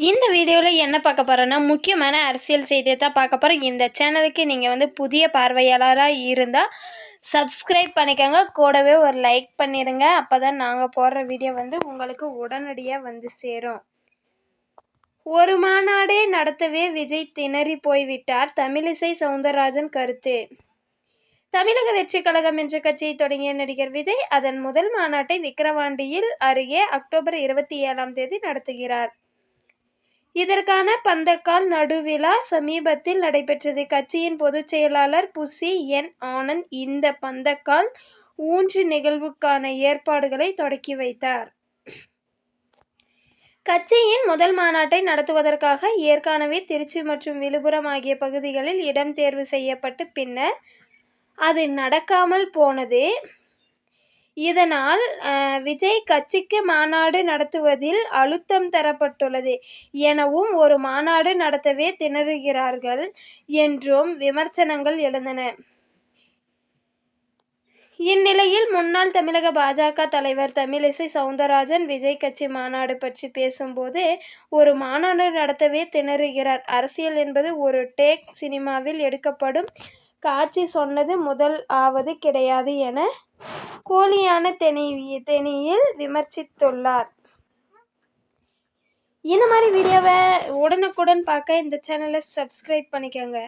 இந்த வீடியோவில் என்ன பார்க்க போகிறோன்னா முக்கியமான அரசியல் செய்தியை தான் பார்க்க போகிறோம். இந்த சேனலுக்கு நீங்கள் புதிய பார்வையாளராக இருந்தால் சப்ஸ்கிரைப் பண்ணிக்கோங்க, கூடவே ஒரு லைக் பண்ணிடுங்க. அப்போ தான் நாங்கள் போடுற வீடியோ உங்களுக்கு உடனடியாக சேரும். ஒரு மாநாடே நடத்தவே விஜய் திணறி போய்விட்டார், தமிழிசை சவுந்தரராஜன் கருத்து. தமிழக வெற்றி கழகம் என்ற கட்சியை தொடங்கிய நடிகர் விஜய் அதன் முதல் மாநாட்டை விக்கிரவாண்டியில் அருகே அக்டோபர் 27 நடத்துகிறார். இதற்கான பந்தக்கால் நடுவிழா சமீபத்தில் நடைபெற்றது. கட்சியின் பொதுச் செயலாளர் புசி என் ஆனந்த் இந்த பந்தக்கால் ஊன்று நிகழ்வுக்கான ஏற்பாடுகளை தொடக்கி வைத்தார். கட்சியின் முதல் மாநாட்டை நடத்துவதற்காக ஏற்கனவே திருச்சி மற்றும் விழுப்புரம் ஆகிய பகுதிகளில் இடம் தேர்வு செய்யப்பட்டு பின்னர் அது நடக்காமல் போனது. இதனால் விஜய் கட்சிக்கு மாநாடு நடத்துவதில் அழுத்தம் தரப்பட்டுள்ளது எனவும், ஒரு மாநாடு நடத்தவே திணறுகிறார்கள் என்றும் விமர்சனங்கள் எழுந்தன. இந்நிலையில் முன்னாள் தமிழக பாஜக தலைவர் தமிழிசை சவுந்தரராஜன் விஜய் கட்சி மாநாடு பற்றி பேசும்போது, ஒரு மாநாடு நடத்தவே திணறுகிறார். அரசியல் என்பது ஒரு டேக் சினிமாவில் எடுக்கப்படும் காட்சி, சொன்னது முதல் ஆவது கிடையாது என கோலியான தெனியில் விமர்சித்துள்ளார். இந்த மாதிரி வீடியோவை உடனுக்குடன் பார்க்க இந்த சேனலை சப்ஸ்கிரைப் பண்ணிக்கோங்க.